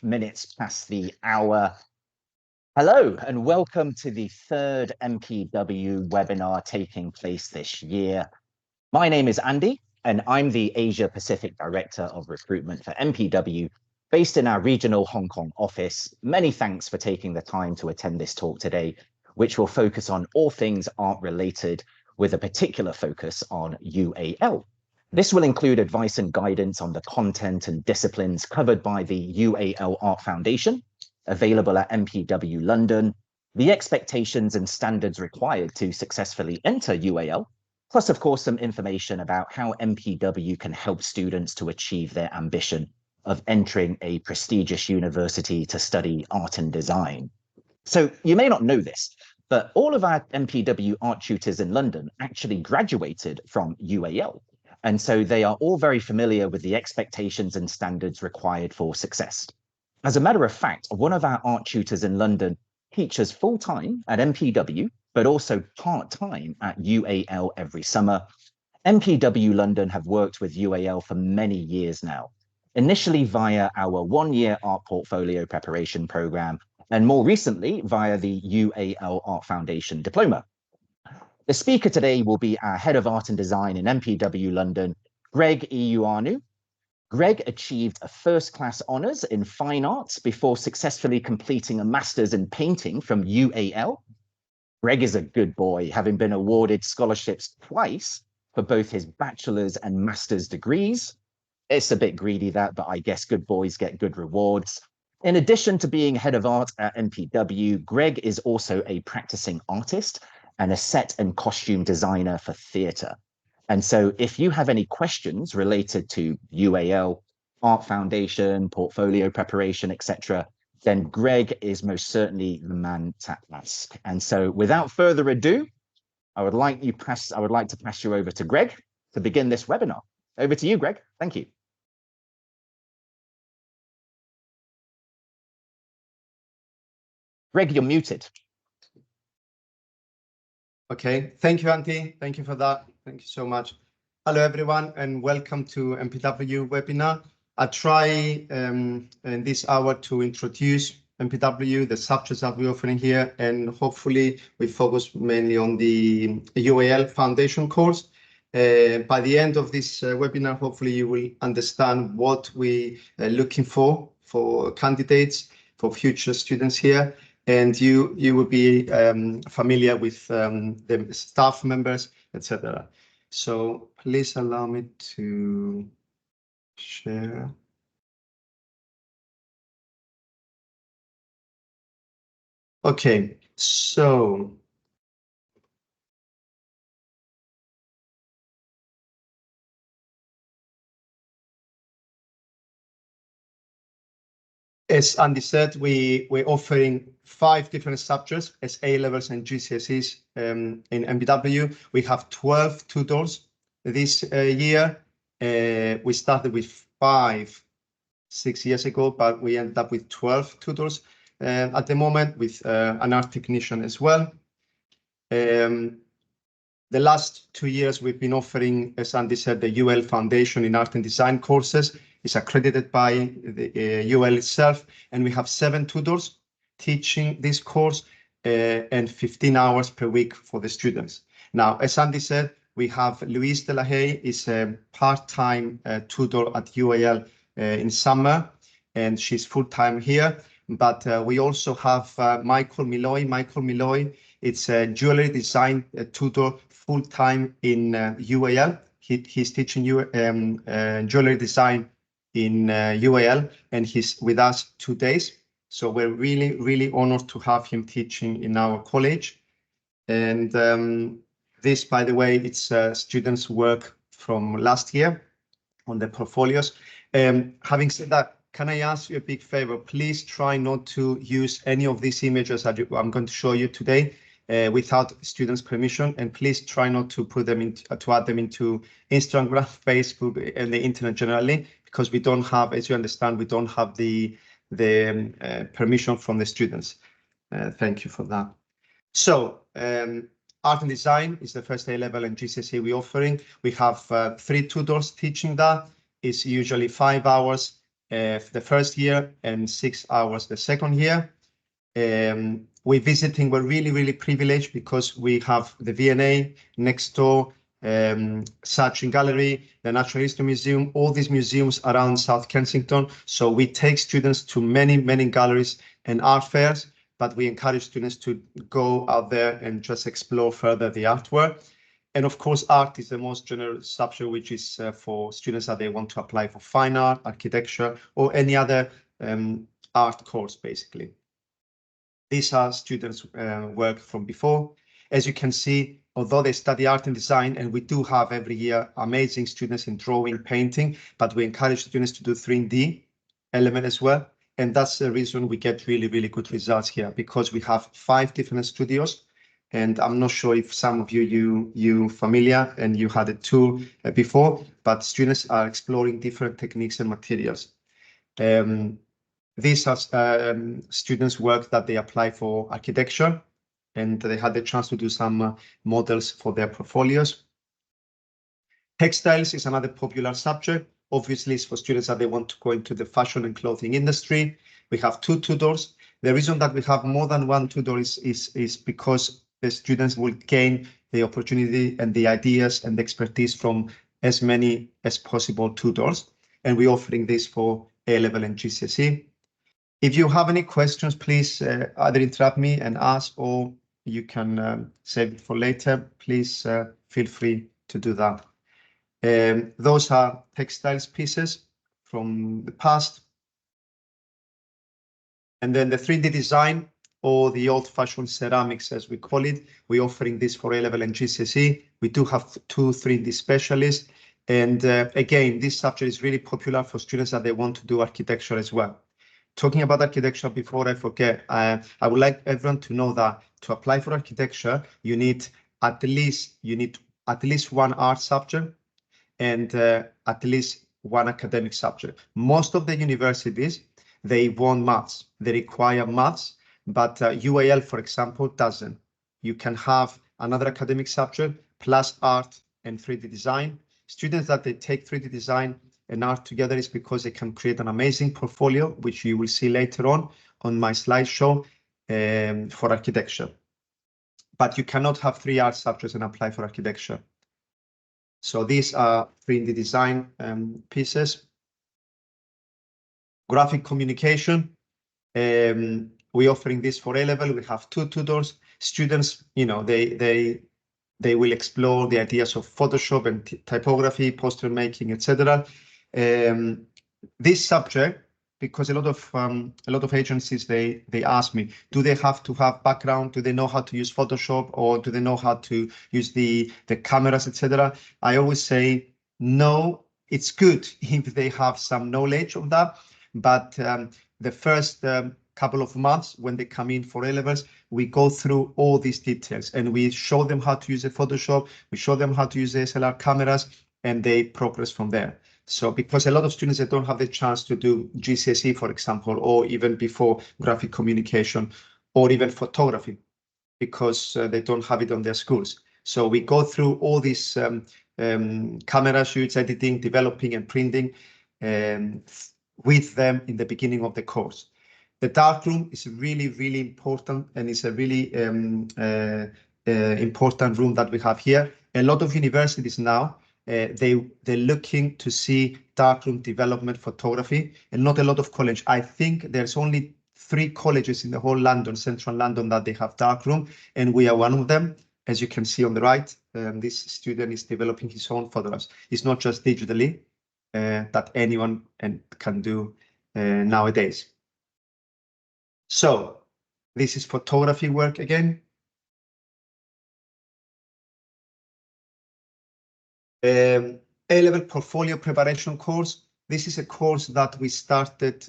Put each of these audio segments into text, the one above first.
minutes past the hour. Hello and welcome to the third MPW webinar taking place this year. My name is Andy and I'm the Asia Pacific Director of Recruitment for MPW based in our regional Hong Kong office. Many thanks for taking the time to attend this talk today, which will focus on all things art related with a particular focus on UAL. This will include advice and guidance on the content and disciplines covered by the UAL Art Foundation, available at MPW London, the expectations and standards required to successfully enter UAL, plus of course some information about how MPW can help students to achieve their ambition of entering a prestigious university to study art and design. So you may not know this, but all of our MPW art tutors in London actually graduated from UAL. And so they are all very familiar with the expectations and standards required for success. As a matter of fact, one of our art tutors in London teaches full-time at MPW, but also part-time at UAL every summer. MPW London have worked with UAL for many years now, initially via our one-year art portfolio preparation program, and more recently via the UAL Art Foundation diploma. The speaker today will be our Head of Art and Design in MPW London, Greg Ioannou. Greg achieved a first-class honours in fine arts before successfully completing a master's in painting from UAL. Greg is a good boy, having been awarded scholarships twice for both his bachelor's and master's degrees. It's a bit greedy that, but I guess good boys get good rewards. In addition to being Head of Art at MPW, Greg is also a practicing artist and a set and costume designer for theatre. And so if you have any questions related to UAL, Art Foundation, portfolio preparation, etc., then Greg is most certainly the man to ask. And so without further ado, I would like to pass you over to Greg to begin this webinar. Over to you, Greg. Thank you. Greg, you're muted. Okay, thank you, Andy. Thank you for that. Thank you so much. Hello, everyone, and welcome to MPW webinar. I try in this hour to introduce MPW, the subjects that we're offering here, and hopefully we focus mainly on the UAL Foundation course. By the end of this webinar, hopefully you will understand what we are looking for candidates, for future students here. And you will be familiar with the staff members, etc. So please allow me to share. Okay, so as Andy said, we're offering 5 different subjects as A-levels and GCSEs in MPW. We have 12 tutors this year. We started with 5, 6 years ago, but we ended up with 12 tutors at the moment, with an art technician as well. The last 2 years, we've been offering, as Andy said, the UAL Foundation in Art and Design courses. It's accredited by the UAL itself, and we have 7 tutors teaching this course and 15 hours per week for the students. Now, as Andy said, we have Louise Delahaye is a part-time tutor at UAL in summer, and she's full-time here. But we also have Michael Milloy. Michael Milloy, it's a jewelry design tutor full-time in UAL. He's teaching jewelry design in UAL, and he's with us 2 days. So we're really, really honored to have him teaching in our college. And this, by the way, it's students' work from last year on the portfolios. Having said that, can I ask you a big favor? Please try not to use any of these images that I'm going to show you today without students' permission, and please try not to put them to add them into Instagram, Facebook, and the internet generally, because we don't have, as you understand, we don't have the permission from the students. Thank you for that. So art and design is the first A-level and GCSE we're offering. We have 3 tutors teaching that. It's usually 5 hours the first year and 6 hours the second year. We're really, really privileged because we have the V&A next door, Sachin Gallery, the Natural History Museum, all these museums around South Kensington. So we take students to many, many galleries and art fairs, but we encourage students to go out there and just explore further the artwork. And of course, art is the most general subject, which is for students that they want to apply for fine art, architecture, or any other art course, basically. These are students' work from before. As you can see, although they study art and design, and we do have every year amazing students in drawing, painting, but we encourage students to do 3D element as well. And that's the reason we get really, really good results here, because we have 5 different studios. And I'm not sure if some of you familiar and you had a tour before, but students are exploring different techniques and materials. These are students' work that they apply for architecture, and they had the chance to do some models for their portfolios. Textiles is another popular subject. Obviously, it's for students that they want to go into the fashion and clothing industry. We have 2 tutors. The reason that we have more than 1 tutor is because the students will gain the opportunity and the ideas and the expertise from as many as possible tutors. And we're offering this for A-level and GCSE. If you have any questions, please either interrupt me and ask, or you can save it for later. Please feel free to do that. Those are textiles pieces from the past. And then the 3D design, or the old-fashioned ceramics, as we call it, we're offering this for A-level and GCSE. We do have 2 3D specialists. And again, this subject is really popular for students that they want to do architecture as well. Talking about architecture, before I forget, I would like everyone to know that to apply for architecture, you need at least 1 art subject and at least 1 academic subject. Most of the universities, they want maths, they require maths, but UAL, for example, doesn't. You can have another academic subject plus art and 3D design. Students that they take 3D design and art together is because they can create an amazing portfolio, which you will see later on my slideshow for architecture. But you cannot have 3 art subjects and apply for architecture. So these are 3D design pieces. Graphic communication. We're offering this for A-level. We have 2 tutors. Students, they will explore the ideas of Photoshop and typography, poster making, etc. This subject, because a lot of agencies they ask me, do they have to have background? Do they know how to use Photoshop, or do they know how to use the cameras, etc.? I always say no. It's good if they have some knowledge of that, but the first couple of months when they come in for A-levels, we go through all these details and we show them how to use the Photoshop, we show them how to use the SLR cameras, and they progress from there. So because a lot of students, they don't have the chance to do GCSE, for example, or even before graphic communication, or even photography, because they don't have it on their schools. So we go through all these camera shoots, editing, developing, and printing with them in the beginning of the course. The darkroom is really, really important, and it's a really important room that we have here. A lot of universities now, they're looking to see darkroom development photography, and not a lot of college. I think there's only 3 colleges in the whole London, central London, that they have darkroom, and we are one of them. As you can see on the right, this student is developing his own photographs. It's not just digitally that anyone can do nowadays. So this is photography work again. A-level portfolio preparation course. This is a course that we started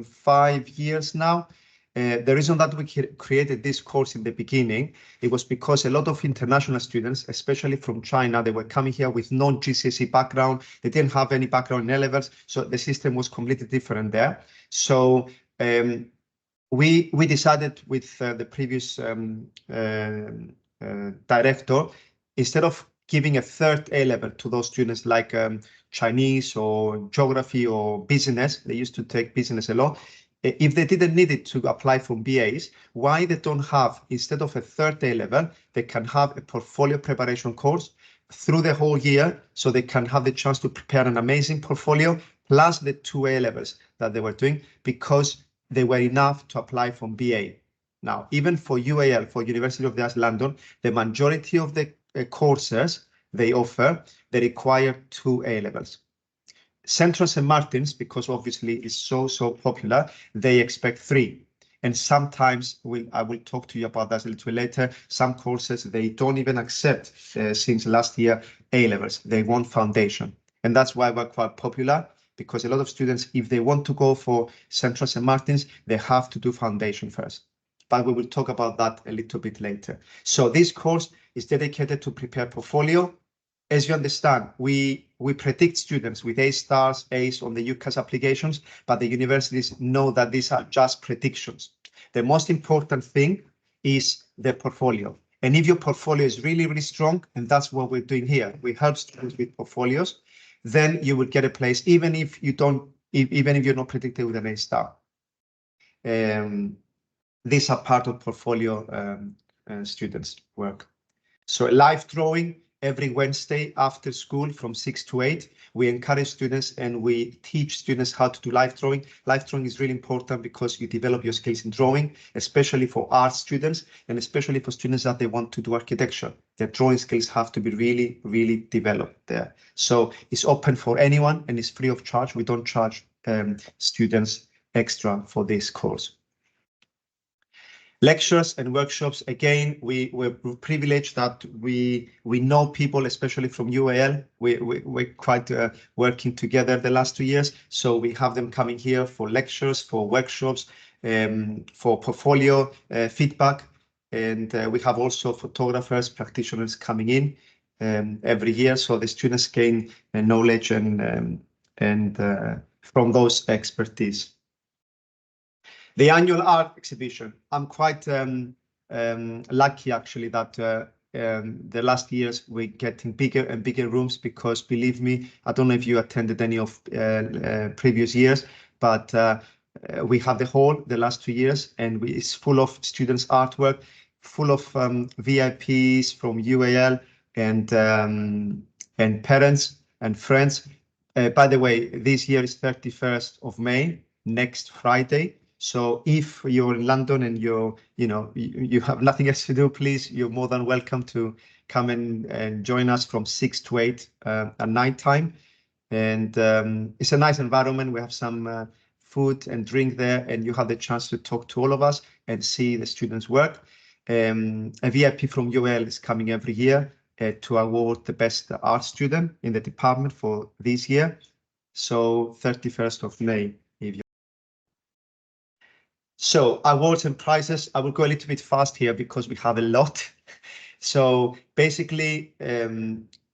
5 years now. The reason that we created this course in the beginning, it was because a lot of international students, especially from China, they were coming here with non-GCSE background. They didn't have any background in A-levels, so the system was completely different there. So we decided with the previous director, instead of giving a 3rd A-level to those students like Chinese or geography or business. They used to take business a lot. If they didn't need it to apply for BAs, why they don't have, instead of a third A level, they can have a portfolio preparation course through the whole year, so they can have the chance to prepare an amazing portfolio plus the 2 A levels that they were doing, because they were enough to apply for BA. Now, even for UAL, for University of the Arts London, the majority of the courses they offer, they require 2 A levels. Central St. Martin's, because obviously it's so popular, they expect 3. And sometimes I will talk to you about that a little later. Some courses, they don't even accept since last year A levels. They want foundation. And that's why we're quite popular, because a lot of students, if they want to go for Central St. Martin's, they have to do foundation first. But we will talk about that a little bit later. So this course is dedicated to prepare portfolio. As you understand, we predict students with A stars, A's on the UCAS applications, but the universities know that these are just predictions. The most important thing is the portfolio. And if your portfolio is really, really strong, and that's what we're doing here, we help students with portfolios, then you will get a place, even if you don't, even if you're not predicted with an A star. These are part of portfolio students' work. So live drawing every Wednesday after school from 6 to 8. We encourage students and we teach students how to do live drawing. Live drawing is really important because you develop your skills in drawing, especially for art students and especially for students that they want to do architecture. Their drawing skills have to be really, really developed there. So it's open for anyone and it's free of charge. We don't charge students extra for this course. Lectures and workshops, again, we're privileged that we know people, especially from UAL. We're quite working together the last 2 years. So we have them coming here for lectures, for workshops, for portfolio feedback. And we have also photographers, practitioners coming in every year. So the students gain knowledge and from those expertise. The annual art exhibition. I'm quite lucky actually that the last years we're getting bigger and bigger rooms, because believe me, I don't know if you attended any of previous years, but we have the hall the last 2 years and it's full of students' artwork, full of VIPs from UAL and parents and friends. By the way, this year is 31st of May, next Friday. So if you're in London and you have nothing else to do, please, you're more than welcome to come and join us from 6 to 8 at night time. And it's a nice environment. We have some food and drink there, and you have the chance to talk to all of us and see the students' work. A VIP from UAL is coming every year to award the best art student in the department for this year. So 31st of May. So awards and prizes, I will go a little bit fast here because we have a lot. So basically,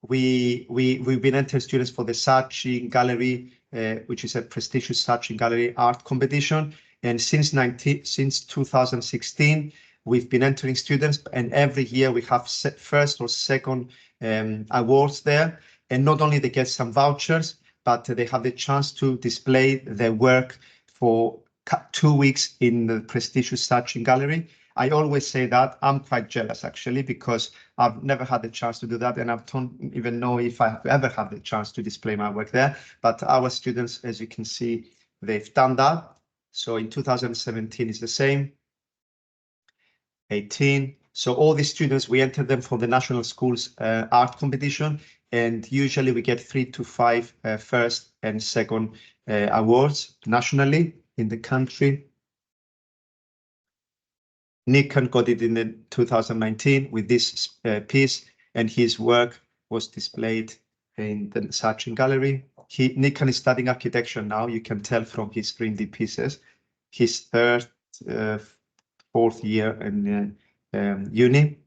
we've been entering students for the Saatchi Gallery, which is a prestigious Saatchi Gallery art competition. And since 2016, we've been entering students, and every year we have first or second awards there. And not only they get some vouchers, but they have the chance to display their work for 2 weeks in the prestigious Saatchi Gallery. I always say that I'm quite jealous actually, because I've never had the chance to do that, and I don't even know if I have ever had the chance to display my work there. But our students, as you can see, they've done that. So in 2017 is the same, 18. So all these students, we enter them for the National Schools art competition, and usually we get 3 to 5 first and second awards nationally in the country. Nikan got it in the 2019 with this piece, and his work was displayed in the Saatchi Gallery. Nikan is studying architecture now. You can tell from his 3D pieces. His third, fourth year in uni.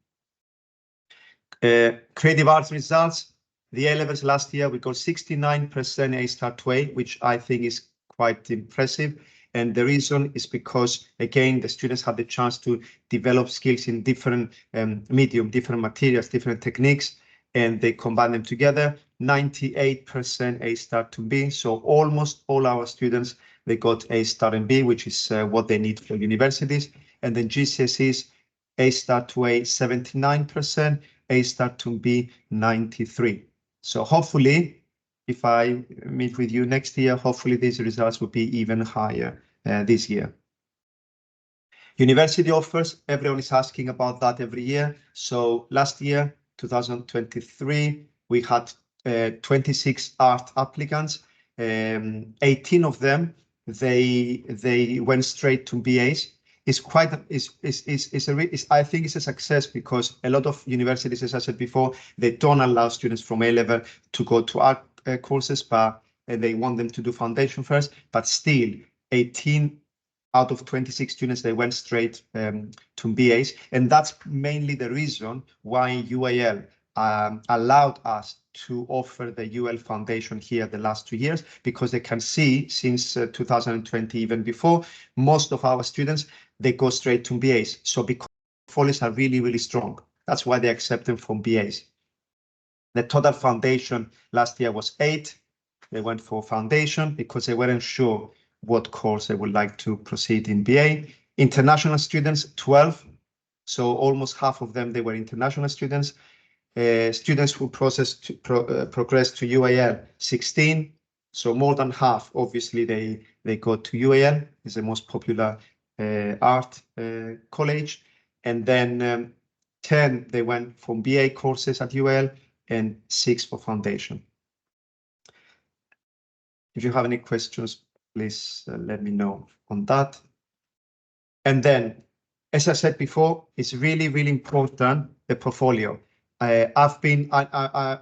Creative arts results. The A levels last year, we got 69% A star to A, which I think is quite impressive. And the reason is because, again, the students have the chance to develop skills in different medium, different materials, different techniques. and they combine them together. 98% A star to B. So almost all our students, they got A star and B, which is what they need for universities. And then GCSEs, A star to A, 79%, A star to B, 93%. So hopefully, if I meet with you next year, hopefully these results will be even higher this year. University offers, everyone is asking about that every year. So last year, 2023, we had 26 art applicants. 18 of them, they went straight to BAs. It's quite, I think it's a success because a lot of universities, as I said before, they don't allow students from A-level to go to art courses, but they want them to do foundation first. But still, 18 out of 26 students, they went straight to BAs. And that's mainly the reason why UAL allowed us to offer the UAL Foundation here the last 2 years, because they can see since 2020, even before, most of our students, they go straight to BAs. So because portfolios are really, really strong, that's why they accept them from BAs. The total foundation last year was 8. They went for foundation because they weren't sure what course they would like to proceed in BA. International students, 12. So almost half of them, they were international students. Students who progressed to UAL, 16. So more than half, obviously, they go to UAL. It's the most popular art college. And then 10, they went from BA courses at UAL, and 6 for foundation. If you have any questions, please let me know on that. And then, as I said before, it's really, really important, the portfolio. I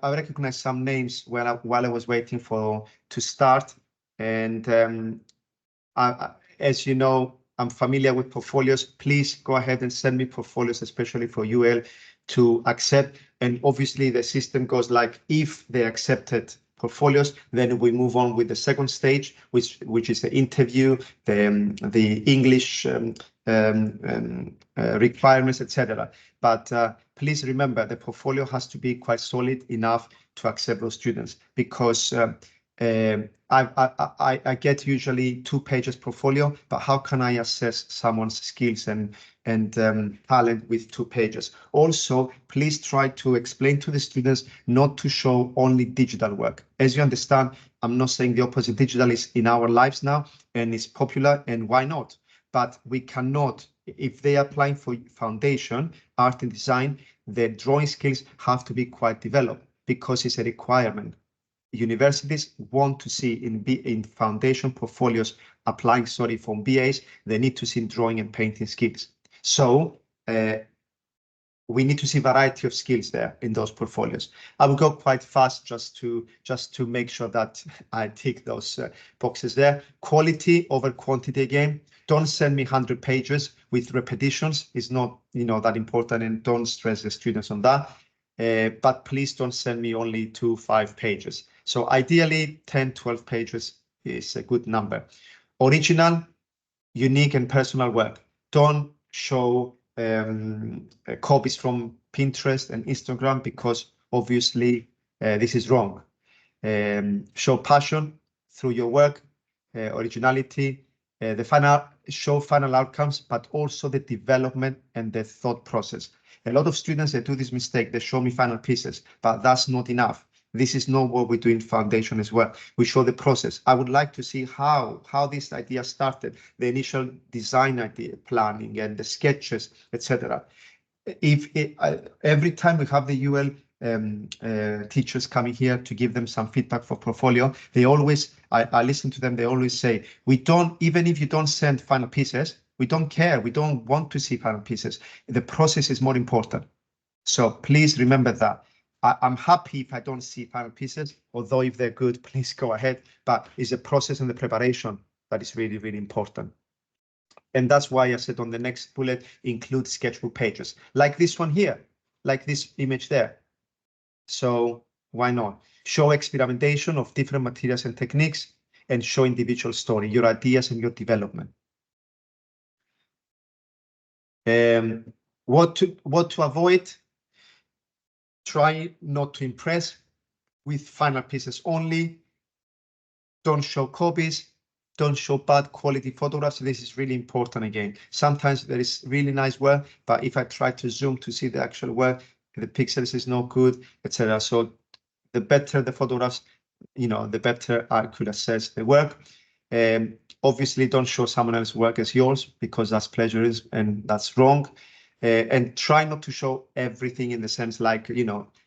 recognize some names while I was waiting to start. And as you know, I'm familiar with portfolios. Please go ahead and send me portfolios, especially for UL, to accept. And obviously the system goes like, if they accepted portfolios, then we move on with the second stage, which is the interview, the English requirements, etc. But please remember, the portfolio has to be quite solid enough to accept those students, because I get usually 2 pages portfolio, but how can I assess someone's skills and talent with 2 pages? Also, please try to explain to the students not to show only digital work. As you understand, I'm not saying the opposite. Digital is in our lives now and it's popular, and why not? But we cannot, if they are applying for foundation, art and design, their drawing skills have to be quite developed because it's a requirement. Universities want to see in foundation portfolios applying, from BAs, they need to see drawing and painting skills. So we need to see variety of skills there in those portfolios. I will go quite fast just to make sure that I tick those boxes there. Quality over quantity again. Don't send me 100 pages with repetitions. It's not that important, and don't stress the students on that. But please don't send me only 2-5 pages. So ideally 10-12 pages is a good number. Original, unique and personal work. Don't show copies from Pinterest and Instagram, because obviously this is wrong. Show passion through your work, originality, show final outcomes, but also the development and the thought process. A lot of students, they do this mistake. They show me final pieces, but that's not enough. This is not what we do in foundation as well. We show the process. I would like to see how this idea started, the initial design idea, planning, and the sketches, etc. Every time we have the UL teachers coming here to give them some feedback for portfolio, they always, I listen to them, they always say, even if you don't send final pieces, we don't care. We don't want to see final pieces. The process is more important. So please remember that. I'm happy if I don't see final pieces, although if they're good, please go ahead. But it's the process and the preparation that is really, really important. And that's why I said on the next bullet, include sketchbook pages, like this one here, like this image there. So why not? Show experimentation of different materials and techniques, and show individual story, your ideas and your development. What to avoid? Try not to impress with final pieces only. Don't show copies. Don't show bad quality photographs. This is really important again. Sometimes there is really nice work, but if I try to zoom to see the actual work, the pixels is not good, etc. So the better the photographs, the better I could assess the work. Obviously, don't show someone else's work as yours, because that's plagiarism and that's wrong. And try not to show everything in the sense like,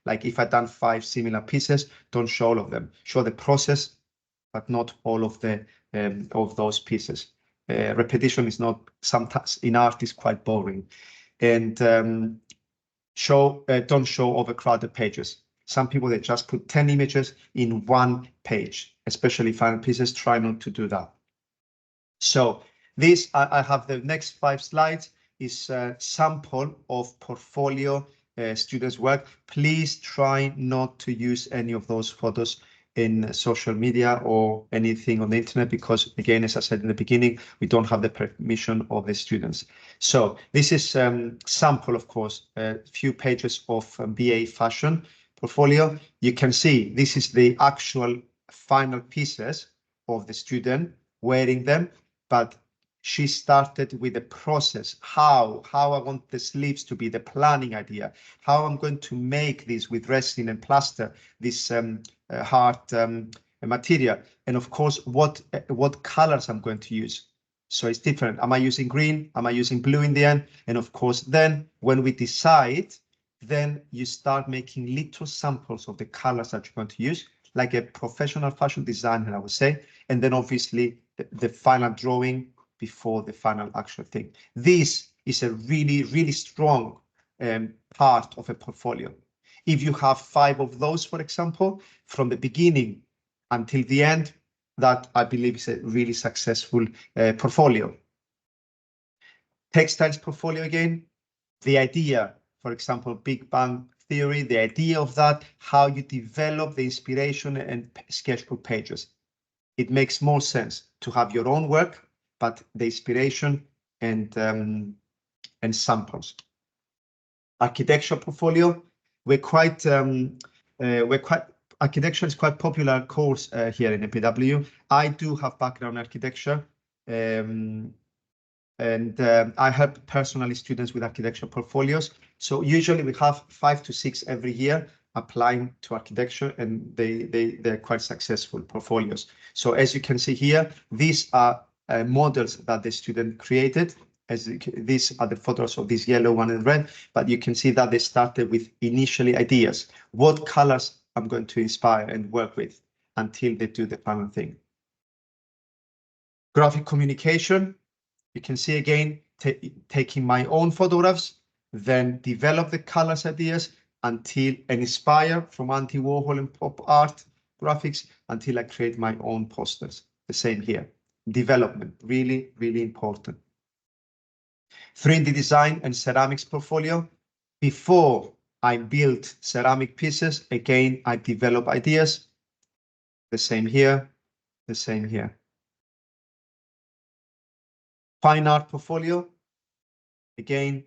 like if I've done 5 similar pieces, don't show all of them. Show the process, but not all of those pieces. Repetition is not, sometimes in art is quite boring. And don't show overcrowded pages. Some people, they just put 10 images in one page, especially final pieces. Try not to do that. So this, I have the next 5 slides is a sample of portfolio students' work. Please try not to use any of those photos in social media or anything on the internet, because again, as I said in the beginning, we don't have the permission of the students. So this is sample, of course, a few pages of BA fashion portfolio. You can see this is the actual final pieces of the student wearing them, but she started with the process, how I want the sleeves to be, the planning idea, how I'm going to make this with resin and plaster, this hard material, and of course what colors I'm going to use. So it's different. Am I using green? Am I using blue in the end? And of course, then when we decide, then you start making little samples of the colors that you're going to use, like a professional fashion designer, I would say. And then obviously the final drawing before the final actual thing. This is a really, really strong part of a portfolio. If you have 5 of those, for example, from the beginning until the end, that I believe is a really successful portfolio. Textiles portfolio again, the idea, for example, Big Bang Theory, the idea of that, how you develop the inspiration and sketchbook pages. It makes more sense to have your own work, but the inspiration and samples. Architecture portfolio, architecture is quite popular course here in MPW. I do have background in architecture, and I help personally students with architecture portfolios. So usually we have 5 to 6 every year applying to architecture, and they're quite successful portfolios. So as you can see here, these are models that the student created. These are the photos of this yellow one and red, but you can see that they started with initially ideas. What colors I'm going to inspire and work with until they do the final thing. Graphic communication, you can see again, taking my own photographs, then develop the colors ideas until and inspire from Andy Warhol and pop art graphics until I create my own posters. The same here. Development, really, really important. 3D design and ceramics portfolio. Before I build ceramic pieces, again, I develop ideas. The same here, the same here. Fine art portfolio. Again,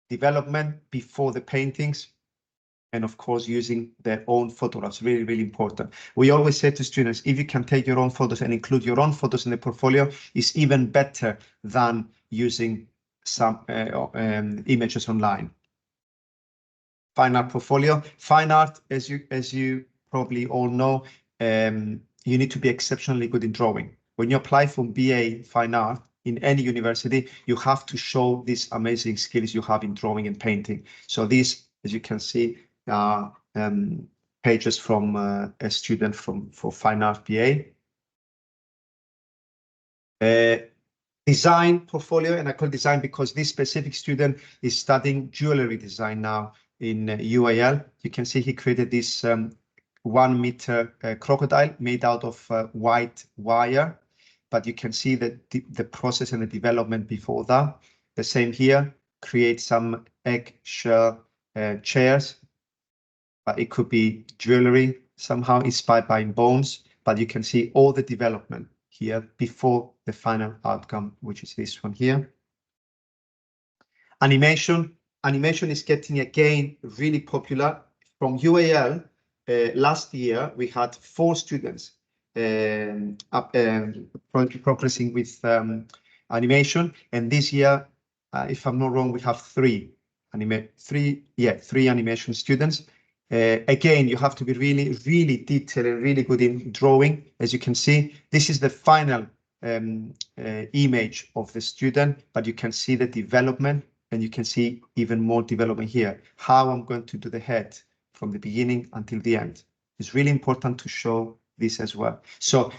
development before the paintings. And of course, using their own photographs, really, really important. We always say to students, if you can take your own photos and include your own photos in the portfolio, it's even better than using some images online. Fine art portfolio. Fine art, as you probably all know, you need to be exceptionally good in drawing. When you apply for BA Fine Art in any university, you have to show these amazing skills you have in drawing and painting. So these, as you can see, are pages from a student for Fine Art BA. Design portfolio, and I call design because this specific student is studying jewelry design now in UAL. You can see he created this 1 meter crocodile made out of white wire, but you can see that the process and the development before that. The same here, create some eggshell chairs, but it could be jewelry somehow inspired by bones, but you can see all the development here before the final outcome, which is this one here. Animation is getting again really popular. from UAL, last year, we had 4 students progressing with animation. And this year, if I'm not wrong, we have 3 animation students. Again, you have to be really, really detailed and really good in drawing. As you can see, this is the final image of the student, but you can see the development, and you can see even more development here, how I'm going to do the head from the beginning until the end. It's really important to show this as well. So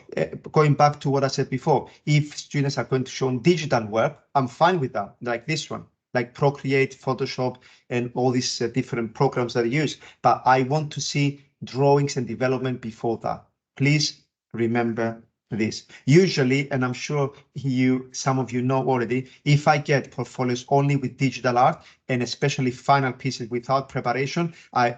going back to what I said before, if students are going to show digital work, I'm fine with that, like this one, like Procreate, Photoshop, and all these different programs that I use. But I want to see drawings and development before that. Please remember this. Usually, and I'm sure some of you know already, if I get portfolios only with digital art, and especially final pieces without preparation, I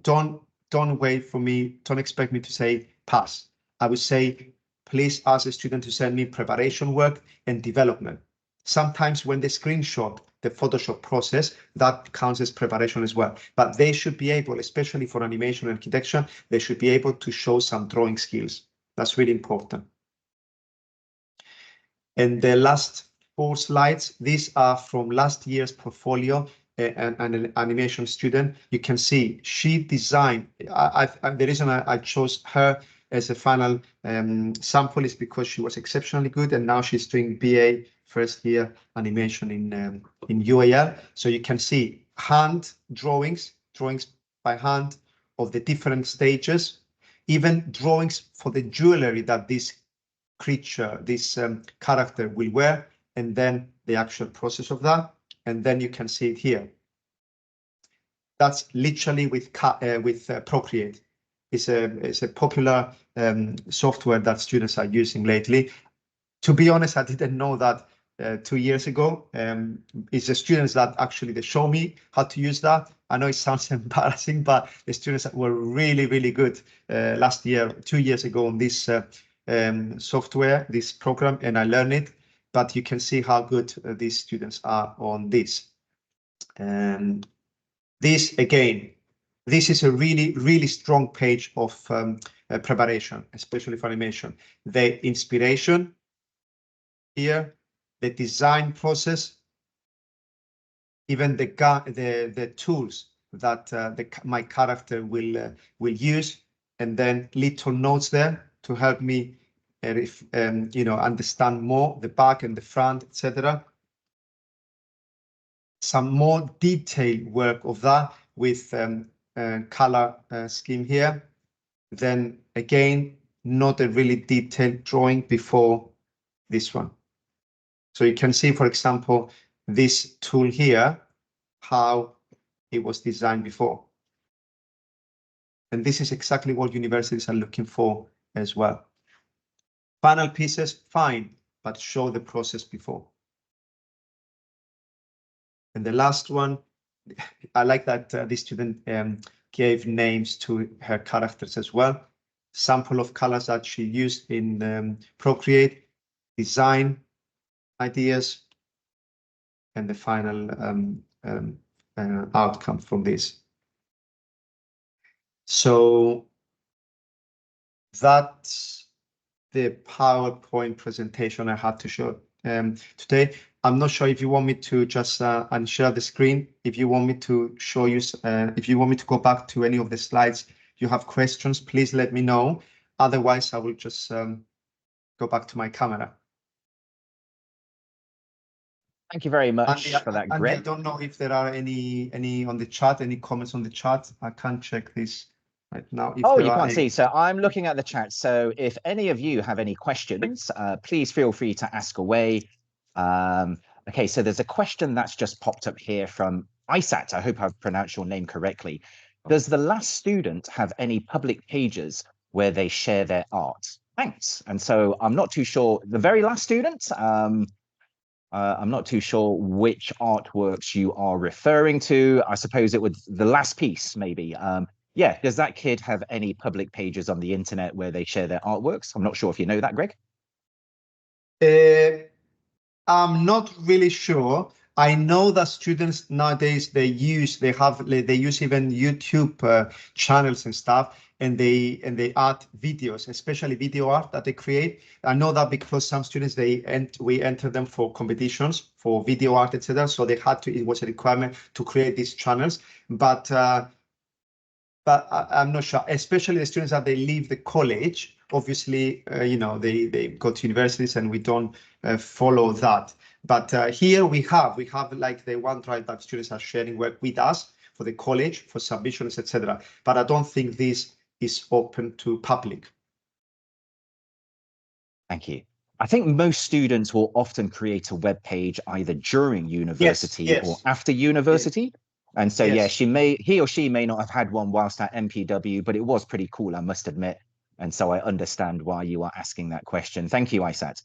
don't wait for me, don't expect me to say pass. I would say, please ask a student to send me preparation work and development. Sometimes when they screenshot the Photoshop process, that counts as preparation as well. But they should be able, especially for animation and architecture, they should be able to show some drawing skills. That's really important. And the last 4 slides, these are from last year's portfolio, and an animation student. You can see she designed, the reason I chose her as a final sample is because she was exceptionally good, and now she's doing BA first year animation in UAL. So you can see hand drawings by hand of the different stages, even drawings for the jewelry that this creature, this character will wear, and then the actual process of that. And then you can see it here. That's literally with Procreate. It's a popular software that students are using lately. To be honest, I didn't know that 2 years ago. It's the students that actually they show me how to use that. I know it sounds embarrassing, but the students were really, really good last year, 2 years ago on this software, this program, and I learned it. But you can see how good these students are on this. And this, again, this is a really, really strong page of preparation, especially for animation. The inspiration here, the design process, even the tools that my character will use, and then little notes there to help me, understand more the back and the front, etc. Some more detailed work of that with color scheme here. Then again, not a really detailed drawing before this one. So you can see, for example, this tool here, how it was designed before. And this is exactly what universities are looking for as well. Final pieces, fine, but show the process before. And the last one, I like that this student gave names to her characters as well. Sample of colors that she used in Procreate, design ideas, and the final outcome from this. So that's the PowerPoint presentation I had to show today. I'm not sure if you want me to just unshare the screen, if you want me to show you, if you want me to go back to any of the slides, you have questions, please let me know. Otherwise, I will just go back to my camera. Thank you very much for that, Greg. I don't know if there are any on the chat, any comments on the chat. I can't check this right now. Oh, you can't see. So I'm looking at the chat. So if any of you have any questions, please feel free to ask away. Okay, so there's a question that's just popped up here from Isat. I hope I've pronounced your name correctly. Does the last student have any public pages where they share their art? Thanks. And so I'm not too sure. The very last student, I'm not too sure which artworks you are referring to. I suppose it was the last piece, maybe. Yeah, does that kid have any public pages on the internet where they share their artworks? I'm not sure if you know that, Greg. I'm not really sure. I know that students nowadays they use even YouTube channels and stuff, and they add videos, especially video art that they create. I know that because some students we enter them for competitions for video art, etc. So they had to. It was a requirement to create these channels, but I'm not sure, especially the students that they leave the college. Obviously, they go to universities and we don't follow that. But here we have like the OneDrive that students are sharing work with us for the college, for submissions, etc. But I don't think this is open to public. Thank you. I think most students will often create a web page either during university or after university. And so, yeah, he or she may not have had one whilst at MPW, but it was pretty cool, I must admit. And so I understand why you are asking that question. Thank you, Aysat.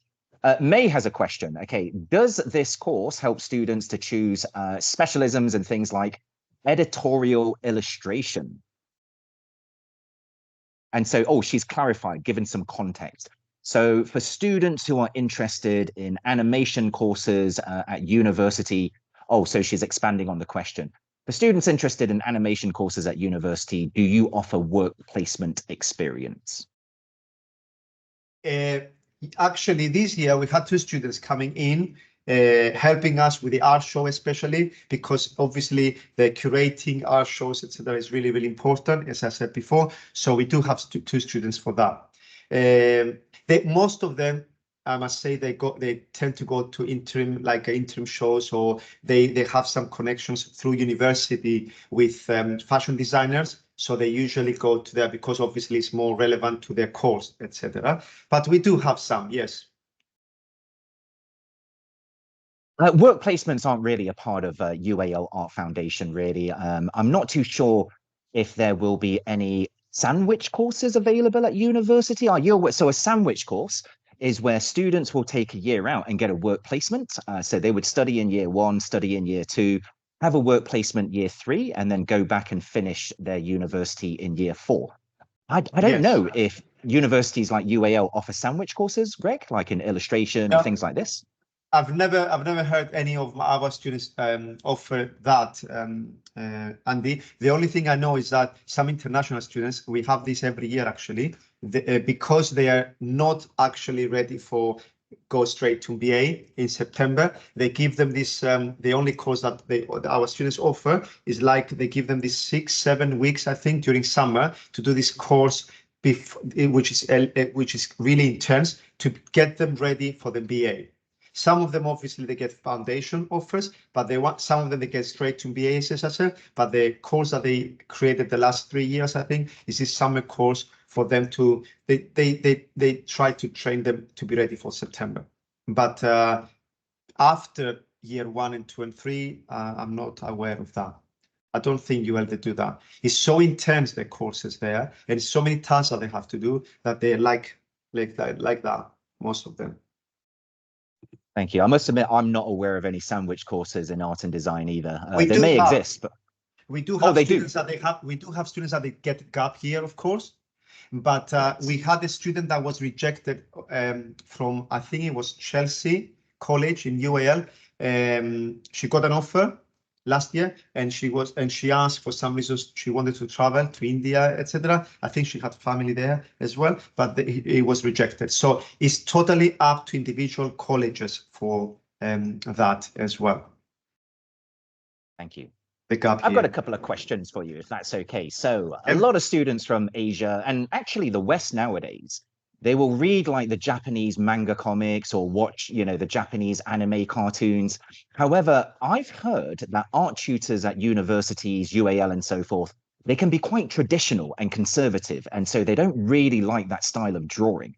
May has a question. Okay, does this course help students to choose specialisms and things like editorial illustration? And so, oh, she's clarified, given some context. So for students who are interested in animation courses at university, oh, so she's expanding on the question. For students interested in animation courses at university, do you offer work placement experience? Actually, this year we had 2 students coming in, helping us with the art show, especially because obviously the curating art shows, etc., is really, really important, as I said before. So we do have 2 students for that. Most of them, I must say, they tend to go to interim shows, or they have some connections through university with fashion designers. So they usually go to there because obviously it's more relevant to their course, etc. But we do have some, yes. Work placements aren't really a part of UAL Art Foundation, really. I'm not too sure if there will be any sandwich courses available at university. So a sandwich course is where students will take a year out and get a work placement. So they would study in year 1, study in year 2, have a work placement year 3, and then go back and finish their university in year 4. I don't know if universities like UAL offer sandwich courses, Greg, like in illustration or things like this. I've never heard any of our students offer that, Andy. The only thing I know is that some international students, we have this every year actually, because they are not actually ready for go straight to BA in September. They give them this, the only course that our students offer is like they give them this 6-7 weeks, I think, during summer to do this course, which is really intense, to get them ready for the BA. Some of them, obviously, they get foundation offers, but some of them they get straight to BA, as I said. But the course that they created the last 3 years, I think, is this summer course for them to. They try to train them to be ready for September. But after year 1 and 2 and 3, I'm not aware of that. I don't think UAL they do that. It's so intense, the courses there, and so many tasks that they have to do that they like that, most of them. Thank you. I must admit, I'm not aware of any sandwich courses in art and design either. They may exist, but we do have students that we do have students that they get gap year, of course. But we had a student that was rejected from, I think it was Chelsea College in UAL. She got an offer last year, and she asked, for some reasons she wanted to travel to India, etc. I think she had family there as well, but it was rejected. So it's totally up to individual colleges for that as well. Thank you. I've got a couple of questions for you, if that's okay. So a lot of students from Asia and actually the West nowadays, they will read like the Japanese manga comics or watch, the Japanese anime cartoons. However, I've heard that art tutors at universities, UAL and so forth, they can be quite traditional and conservative. And so they don't really like that style of drawing.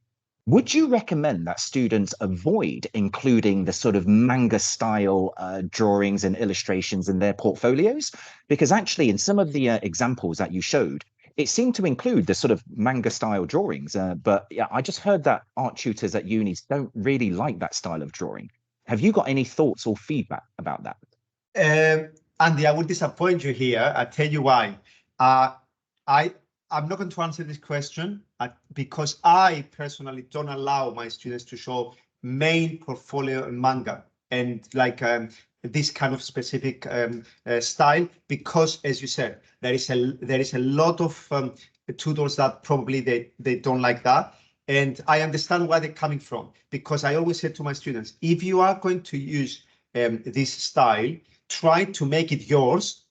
Would you recommend that students avoid including the sort of manga style drawings and illustrations in their portfolios? Because actually in some of the examples that you showed, it seemed to include the sort of manga style drawings. But yeah, I just heard that art tutors at unis don't really like that style of drawing. Have you got any thoughts or feedback about that? Andy, I will disappoint you here. I'll tell you why. I'm not going to answer this question because I personally don't allow my students to show main portfolio in manga and like this kind of specific style, because, as you said, there is a lot of tutors that probably they don't like that. And I understand where they're coming from, because I always say to my students, if you are going to use this style, try to make it yours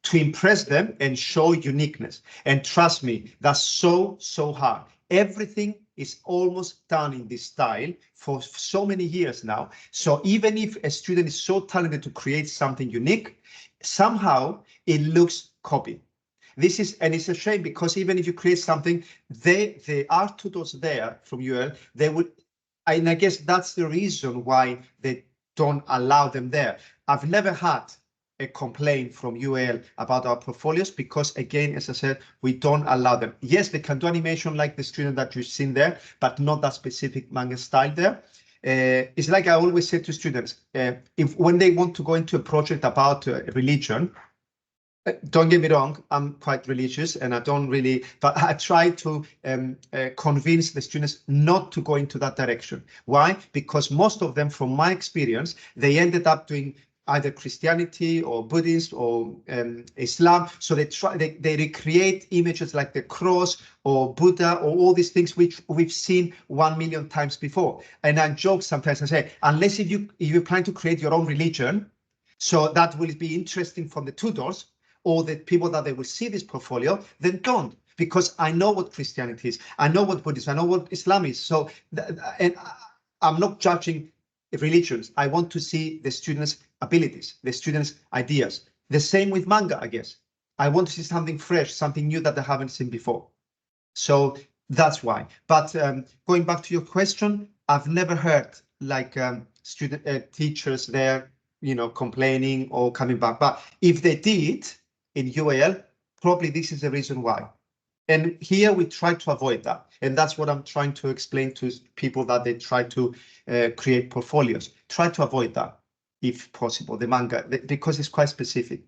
to impress them and show uniqueness. And trust me, that's so hard. Everything is almost done in this style for so many years now. So even if a student is so talented to create something unique, somehow it looks copied. And it's a shame, because even if you create something, there are tutors there from UAL, they would, and I guess that's the reason why they don't allow them there. I've never had a complaint from UAL about our portfolios, because again, as I said, we don't allow them. Yes, they can do animation like the student that you've seen there, but not that specific manga style there. It's like I always say to students, when they want to go into a project about religion, don't get me wrong, I'm quite religious and I don't really, but I try to convince the students not to go into that direction. Why? Because most of them, from my experience, they ended up doing either Christianity or Buddhist or Islam. So they recreate images like the cross or Buddha or all these things which we've seen 1 million times before. And I joke sometimes, I say, unless if you're trying to create your own religion, so that will be interesting from the tutors or the people that they will see this portfolio, then don't. Because I know what Christianity is, I know what Buddhism, I know what Islam is. So, and I'm not judging religions. I want to see the students' abilities, the students' ideas. The same with manga, I guess. I want to see something fresh, something new that they haven't seen before. So that's why. But going back to your question, I've never heard like teachers there, complaining or coming back. But if they did in UAL, probably this is the reason why. And here we try to avoid that. And that's what I'm trying to explain to people that they try to create portfolios. Try to avoid that if possible, the manga, because it's quite specific.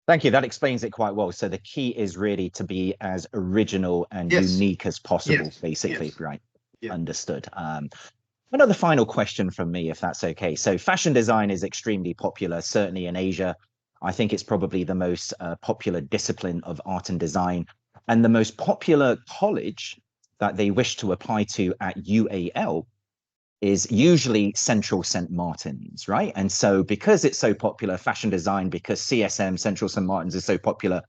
Thank you. That explains it quite well. So the key is really to be as original and unique as possible, basically, right? Yeah. Understood. Another final question from me, if that's okay. So fashion design is extremely popular, certainly in Asia. I think it's probably the most popular discipline of art and design, and the most popular college that they wish to apply to at UAL is usually Central St. Martin's, right? And so because it's so popular, fashion design, because CSM, Central St. Martin's, is so popular,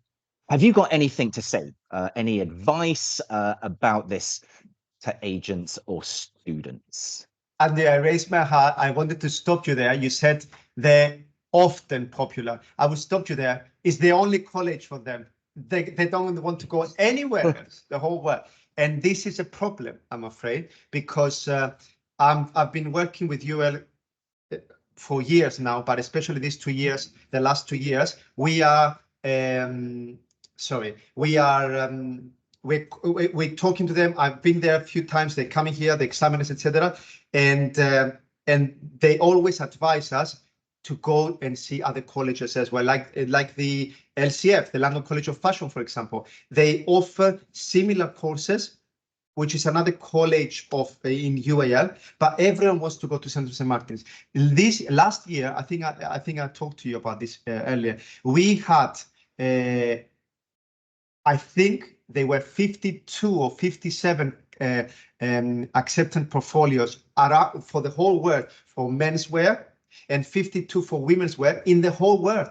have you got anything to say, any advice about this to agents or students? Andy, I raised my hand. I wanted to stop you there. You said they're often popular. I will stop you there. It's the only college for them. They don't want to go anywhere else, the whole world. And this is a problem, I'm afraid, because I've been working with UL for years now, but especially these 2 years, the last 2 years, we're talking to them. I've been there a few times. They're coming here, the examiners, etc., and they always advise us to go and see other colleges as well, like the LCF, the London College of Fashion, for example. They offer similar courses, which is another college in UAL, but everyone wants to go to Central St. Martin's. This last year, I think I talked to you about this earlier. We had, I think there were 52 or 57 acceptance portfolios for the whole world for menswear, and 52 for women's wear in the whole world.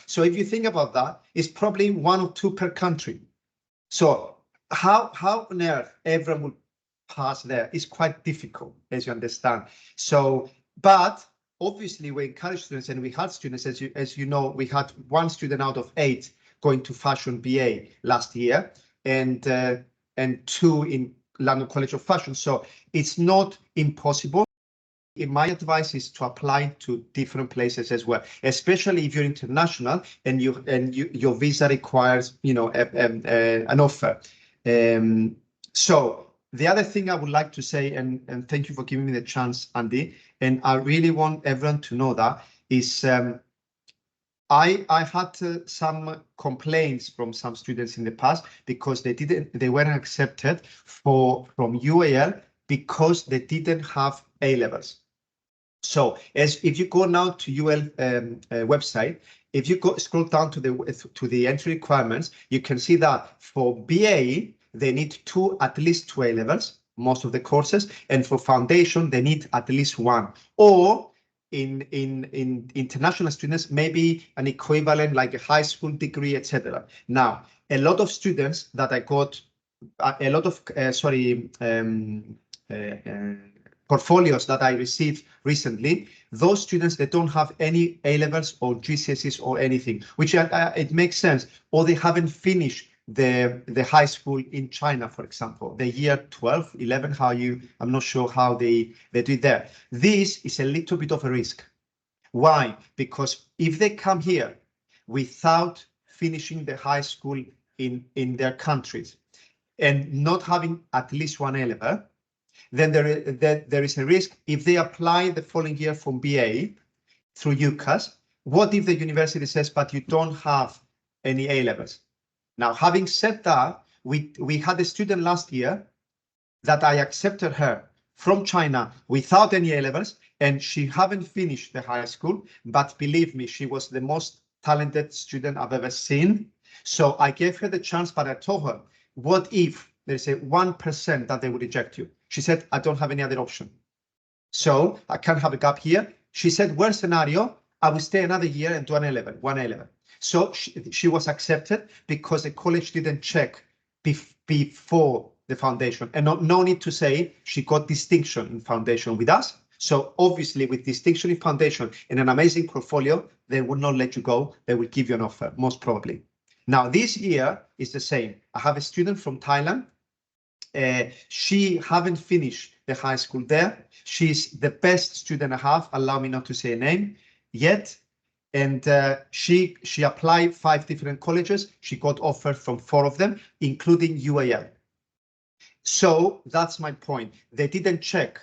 So if you think about that, it's probably 1 or 2 per country. So how on earth everyone will pass there is quite difficult, as you understand. So, but obviously we encourage students, and we had students, as you know, we had 1 student out of 8 going to fashion BA last year, and 2 in London College of Fashion. So it's not impossible. My advice is to apply to different places as well, especially if you're international and your visa requires, an offer. So the other thing I would like to say, and thank you for giving me the chance, Andy, and I really want everyone to know that is, I had some complaints from some students in the past because they weren't accepted from UAL because they didn't have A levels. So if you go now to UL website, if you scroll down to the entry requirements, you can see that for BA, they need at least two A levels, most of the courses, and for foundation, they need at least one. Or in international students, maybe an equivalent like a high school degree, etc. Now, a lot of students that I got, a lot of portfolios that I received recently, those students, they don't have any A-levels or GCSEs or anything, which it makes sense, or they haven't finished the high school in China, for example, the year 12, 11, I'm not sure how they do it there. This is a little bit of a risk. Why? Because if they come here without finishing the high school in their countries and not having at least one A-level, then there is a risk if they apply the following year from BA through UCAS. What if the university says, but you don't have any A-levels? Now, having said that, we had a student last year that I accepted her from China without any A-levels, and she haven't finished the high school, but believe me, she was the most talented student I've ever seen. So I gave her the chance, but I told her, what if there's a 1% that they would reject you? She said, I don't have any other option. So I can't have a gap here. She said, worst scenario, I will stay another year and do one A-level. So she was accepted because the college didn't check before the foundation. And no need to say she got distinction in foundation with us. So obviously with distinction in foundation and an amazing portfolio, they will not let you go. They will give you an offer, most probably. Now, this year is the same. I have a student from Thailand. She haven't finished the high school there. She's the best student I have. Allow me not to say a name yet. And she applied 5 different colleges. She got offered from 4 of them, including UAL. So that's my point. They didn't check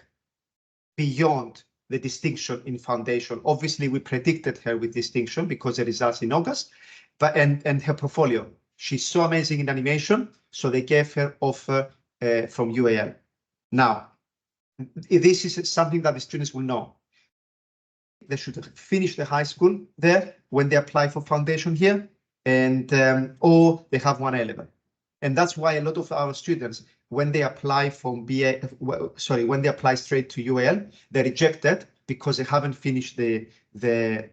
beyond the distinction in foundation. Obviously, we predicted her with distinction because the results in August, but and her portfolio. She's so amazing in animation, so they gave her offer from UAL. Now, this is something that the students will know. They should finish the high school there when they apply for foundation here, and or they have one A-level. And that's why a lot of our students, when they apply from when they apply straight to UAL, they're rejected because they haven't finished the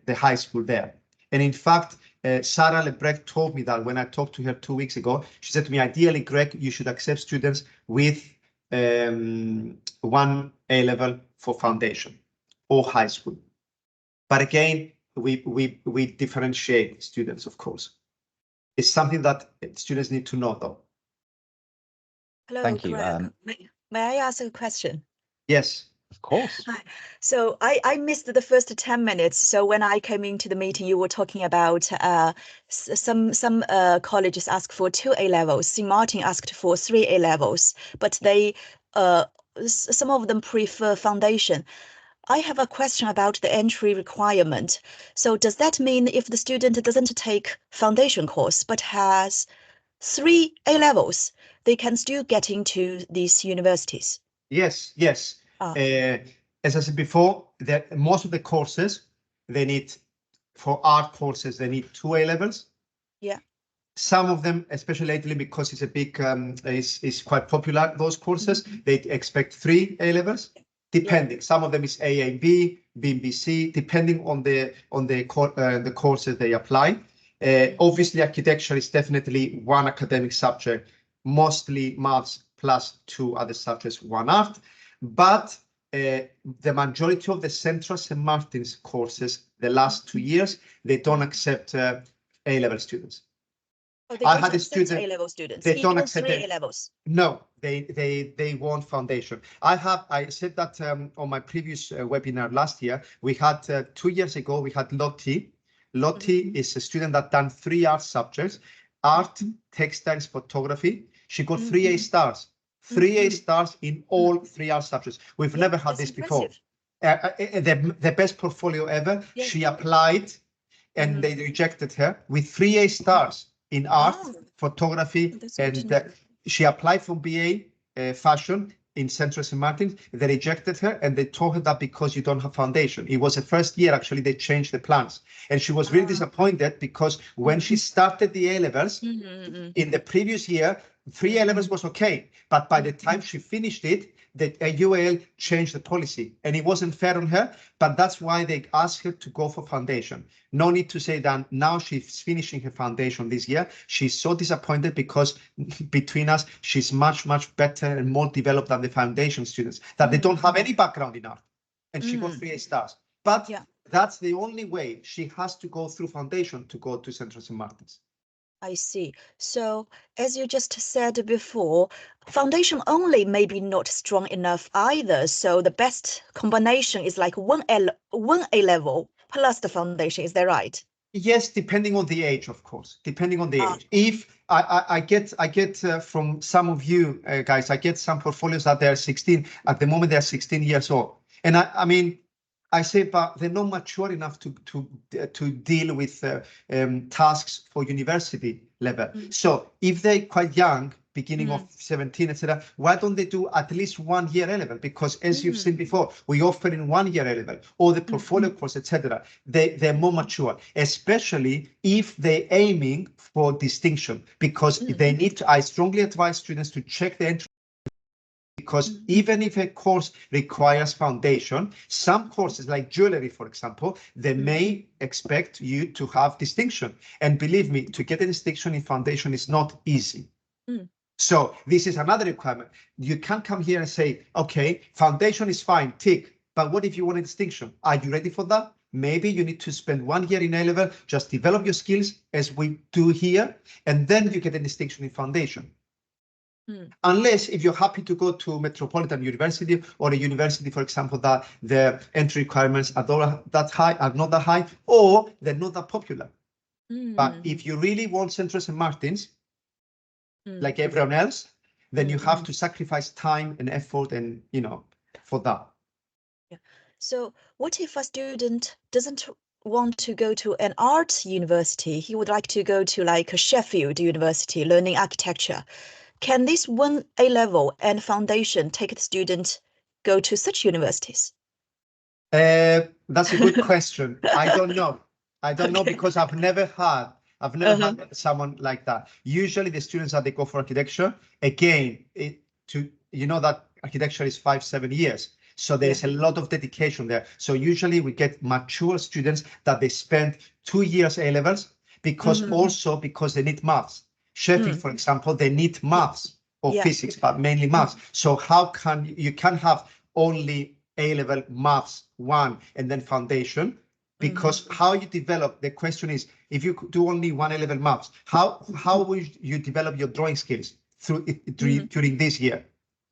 high school there. And in fact, Sarah Lebrecht told me that when I talked to her 2 weeks ago. She said to me, ideally, Greg, you should accept students with one A-level for foundation or high school. But again, we differentiate students, of course. It's something that students need to know, though. Hello, Thank you. Greg. May I ask a question? Yes. Of course. Hi. So I missed the first 10 minutes. So when I came into the meeting, you were talking about some colleges asked for 2 A-levels. St. Martin asked for 3 A-levels, but they some of them prefer foundation. I have a question about the entry requirement. So does that mean if the student doesn't take foundation course but has 3 A-levels, they can still get into these universities? Yes, yes. As I said before, that most of the courses, they need, for art courses, they need 2 A-levels. Yeah. Some of them, especially lately, because it's a big, is quite popular, those courses, they expect 3 A-levels, depending. Yeah. Some of them is A and B, B and B, C, depending on the courses they apply. Obviously, architecture is definitely one academic subject, mostly maths plus 2 other subjects, 1 art. But the majority of the Central St. Martin's courses, the last 2 years, they don't accept A-level students. Oh, they don't accept A-level students. They don't accept 3 A-levels. No, they want foundation. I said that on my previous webinar last year. We had 2 years ago. We had Lottie. Lottie is a student that done 3 art subjects: art, textiles, photography. She got 3 A stars. 3 A stars in all 3 art subjects. We've never had this before. The best portfolio ever. Yeah. She applied and they rejected her with 3 A stars in art, photography, and she applied for BA fashion in Central St. Martin's, they rejected her and they told her that because you don't have foundation. It was the first year, actually, they changed the plans. And she was really disappointed because when she started the A-levels, in the previous year, 3 A-levels was okay. But by the time she finished it, the UAL changed the policy and it wasn't fair on her, but that's why they asked her to go for foundation. No need to say that now she's finishing her foundation this year. She's so disappointed because between us, she's much, much better and more developed than the foundation students, that they don't have any background in art. And she got 3 A stars. But that's the only way. She has to go through foundation to go to Central St. Martin's. I see. So as you just said before, foundation only may be not strong enough either. So the best combination is like one A level plus the foundation. Is that right? Yes, depending on the age, of course. Depending on the age. If I get from some of you guys, I get some portfolios that they're 16. At the moment, they're 16 years old, and I mean, I say, but they're not mature enough to deal with tasks for university level. So if they're quite young, beginning of 17, etc., why don't they do at least 1 year A-level? Because as you've seen before, we offer in 1 year A-level or the portfolio course, etc. They're more mature, especially if they're aiming for distinction, because they need to, I strongly advise students to check the entry. Because even if a course requires foundation, some courses like jewelry, for example, they may expect you to have distinction. And believe me, to get a distinction in foundation is not easy. So this is another requirement. You can't come here and say, okay, foundation is fine, tick. But what if you want a distinction? Are you ready for that? Maybe you need to spend 1 year in A-level, just develop your skills as we do here, and then you get a distinction in foundation. Unless if you're happy to go to Metropolitan University or a university, for example, that the entry requirements are not that high, or they're not that popular. But if you really want Central St. Martin's, like everyone else, then you have to sacrifice time and effort and, for that. Yeah. So what if a student doesn't want to go to an art university? He would like to go to like a Sheffield University learning architecture. Can this 1 A-level and foundation take the student go to such universities? That's a good question. I don't know. I don't know because I've never had someone like that. Usually the students that they go for architecture, again, that architecture is 5-7 years. So there's a lot of dedication there. So usually we get mature students that they spend 2 years A-levels because they need maths. Sheffield, for example, they need maths or physics, but mainly maths. So how you can have only A-level maths 1 and then foundation, because how you develop, the question is, if you do only 1 A-level maths, how will you develop your drawing skills during this year?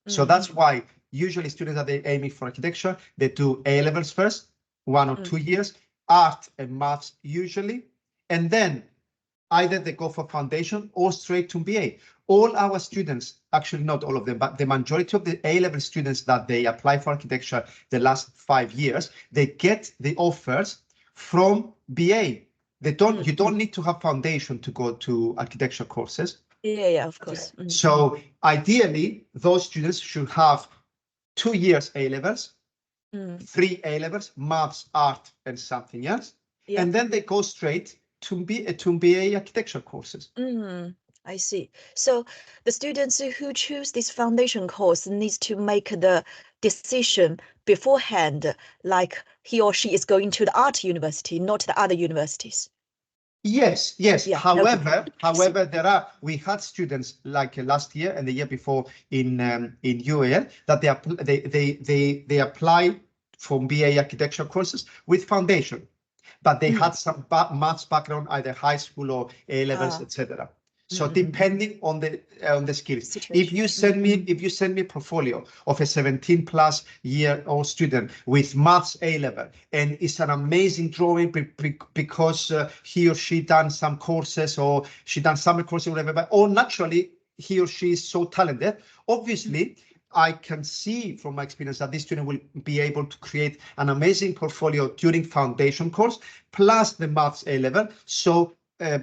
So that's why usually students that they're aiming for architecture, they do A-levels first, 1 or 2 years, art and maths usually, and then either they go for foundation or straight to BA. All our students, actually not all of them, but the majority of the A-level students that they apply for architecture the last 5 years, they get the offers from BA. You don't need to have foundation to go to architecture courses. Yeah, of course. So ideally, those students should have 2 years A-levels, 3 A-levels, maths, art, and something else. And then they go straight to BA architecture courses. I see. So the students who choose this foundation course needs to make the decision beforehand, like he or she is going to the art university, not the other universities. Yes. However, we had students like last year and the year before in UAL that they apply for BA architecture courses with foundation, but they had some maths background, either high school or A-levels, etc. So depending on the skills, if you send me a portfolio of a 17-plus-year-old student with maths A-level, and it's an amazing drawing because he or she done some courses or she done summer courses or whatever, or naturally he or she is so talented, obviously I can see from my experience that this student will be able to create an amazing portfolio during foundation course plus the maths A-level. So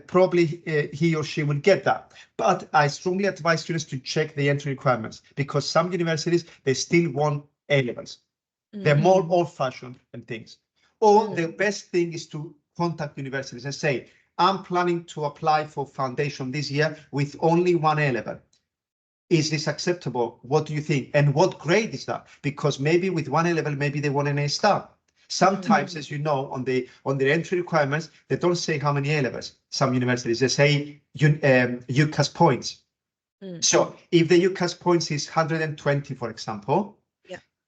probably he or she will get that. But I strongly advise students to check the entry requirements, because some universities, they still want A-levels. They're more old-fashioned and things. Or the best thing is to contact universities and say, I'm planning to apply for foundation this year with only one A-level. Is this acceptable? What do you think? And what grade is that? Because maybe with one A-level, maybe they want an A-star. Sometimes, as you know, on the entry requirements, they don't say how many A-levels. Some universities, they say UCAS points. So if the UCAS points is 120, for example,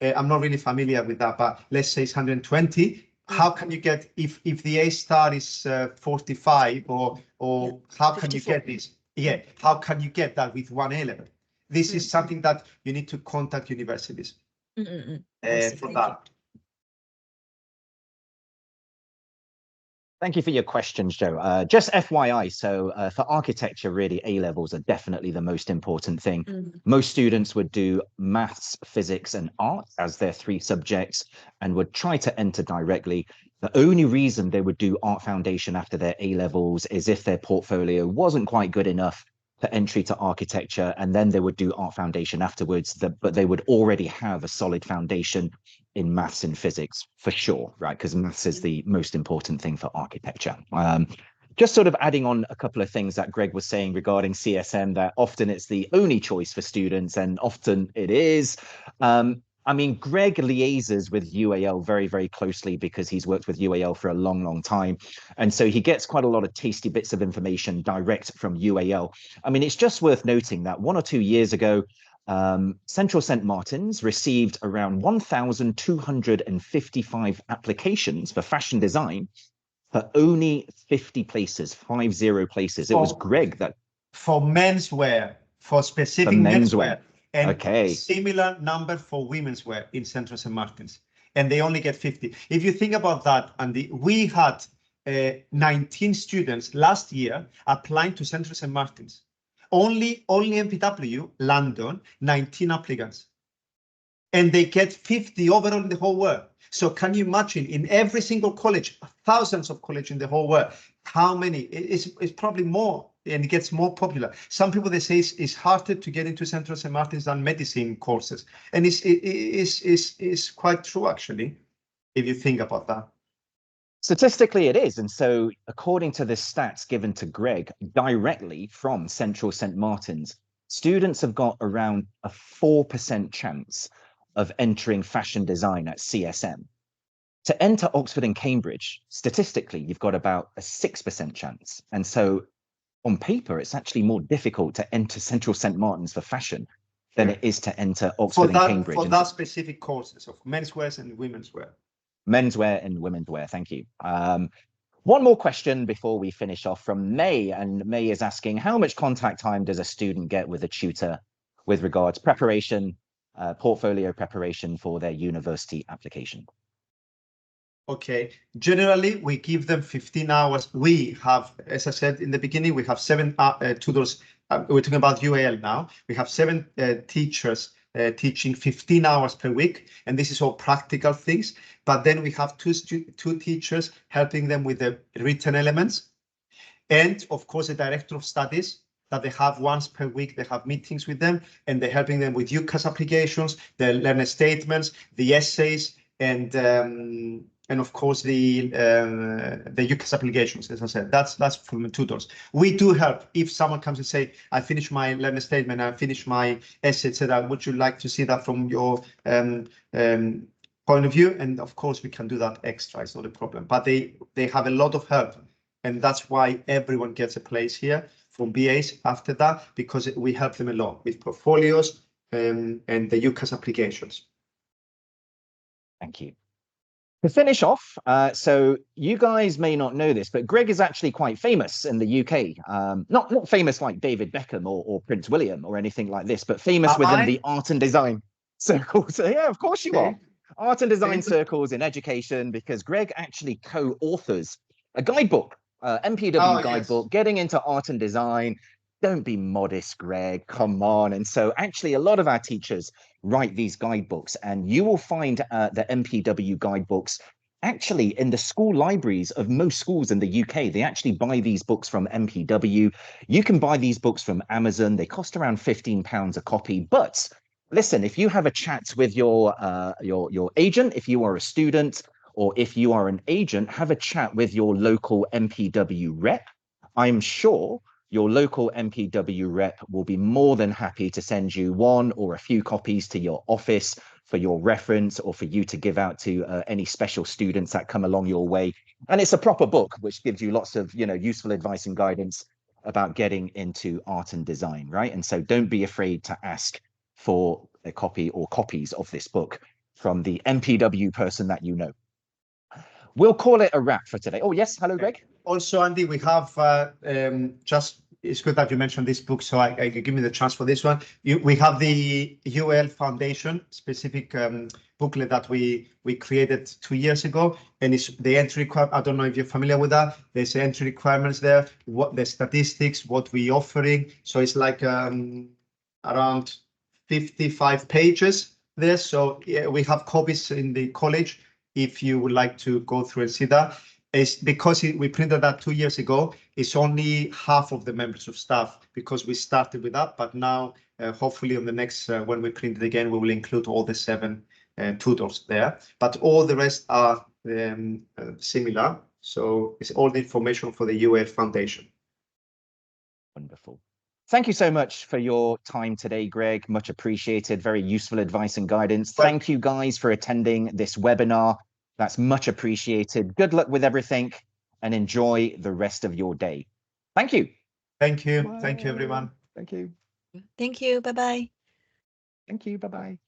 I'm not really familiar with that, but let's say it's 120. How can you get, if the A-star is 45, or how can 54. You get this? Yeah, how can you get that with one A-level? This is something that you need to contact universities for that. Thank you for your questions, Joe. Just FYI, so for architecture, really, A-levels are definitely the most important thing. Most students would do maths, physics, and art as their 3 subjects and would try to enter directly. The only reason they would do art foundation after their A-levels is if their portfolio wasn't quite good enough for entry to architecture, and then they would do art foundation afterwards, but they would already have a solid foundation in maths and physics for sure, right? Because maths is the most important thing for architecture. Just sort of adding on a couple of things that Greg was saying regarding CSM, that often it's the only choice for students, and often it is. I mean, Greg liaises with UAL very, very closely because he's worked with UAL for a long, long time. And so he gets quite a lot of tasty bits of information direct from UAL. I mean, it's just worth noting that 1 or 2 years ago, Central St. Martin's received around 1,255 applications for fashion design for only 50 places, 50 places. It was Greg that... For menswear, for specific menswear. And similar number for women's wear in Central St. Martin's, and they only get 50. If you think about that, Andy, we had 19 students last year applying to Central St. Martin's. Only MPW, London, 19 applicants. And they get 50 overall in the whole world. So can you imagine, in every single college, thousands of colleges in the whole world, how many? It's probably more, and it gets more popular. Some people, they say it's harder to get into Central St. Martin's than medicine courses. And it's quite true, actually, if you think about that. Statistically, it is. And so according to the stats given to Greg directly from Central St. Martin's, students have got around a 4% chance of entering fashion design at CSM. To enter Oxford and Cambridge, statistically, you've got about a 6% chance. And so on paper, it's actually more difficult to enter Central St. Martin's for fashion than it is to enter Oxford and Cambridge. For that specific courses of menswear and women's wear. Menswear and women's wear, thank you. One more question before we finish off from May, and May is asking, how much contact time does a student get with a tutor with regards preparation, portfolio preparation for their university application? Okay, generally we give them 15 hours. We have, as I said in the beginning, we have 7 tutors. We're talking about UAL now. We have 7 teachers teaching 15 hours per week, and this is all practical things. But then we have 2 teachers helping them with the written elements, and of course the director of studies that they have once per week. They have meetings with them, and they're helping them with UCAS applications, the learner statements, the essays, and of course the UCAS applications. As I said, that's from the tutors. We do help if someone comes and say, I finished my learner statement, I finished my essay, etc. Would you like to see that from your point of view? And of course we can do that extra. It's not a problem. But they have a lot of help, and that's why everyone gets a place here from BAs after that, because we help them a lot with portfolios and the UCAS applications. Thank you. To finish off, so you guys may not know this, but Greg is actually quite famous in the UK. Not famous like David Beckham or Prince William or anything like this, but famous within the art and design circles. Yeah, of course you are. Art and design circles in education, because Greg actually co-authors a guidebook, MPW guidebook, getting into art and design. Don't be modest, Greg, come on. And so actually a lot of our teachers write these guidebooks, and you will find the MPW guidebooks actually, in the school libraries of most schools in the UK, they actually buy these books from MPW. You can buy these books from Amazon. They cost around £15 a copy. But listen, if you have a chat with your agent, if you are a student, or if you are an agent, have a chat with your local MPW rep. I'm sure your local MPW rep will be more than happy to send you one or a few copies to your office for your reference or for you to give out to any special students that come along your way. And it's a proper book, which gives you lots of, useful advice and guidance about getting into art and design, right? And so don't be afraid to ask for a copy or copies of this book from the MPW person that you know. We'll call it a wrap for today. Oh, yes. Hello, Greg. Also, Andy, we have it's good that you mentioned this book, so I give me the chance for this one. We have the UAL Foundation specific booklet that we created 2 years ago, and it's the entry requirement. I don't know if you're familiar with that. There's entry requirements there, what the statistics, what we're offering. So it's like around 55 pages there. So yeah, we have copies in the college if you would like to go through and see that. It's because we printed that 2 years ago. It's only half of the members of staff because we started with that. But now, hopefully, on the next when we print it again, we will include all the 7 tutors there. But all the rest are similar. So it's all the information for the UAL Foundation. Wonderful. Thank you so much for your time today, Greg. Much appreciated. Very useful advice and guidance. Thank you guys for attending this webinar. That's much appreciated. Good luck with everything and enjoy the rest of your day. Thank you. Thank you. Bye. Thank you, everyone. Thank you. Thank you. Bye-bye. Thank you. Bye-bye.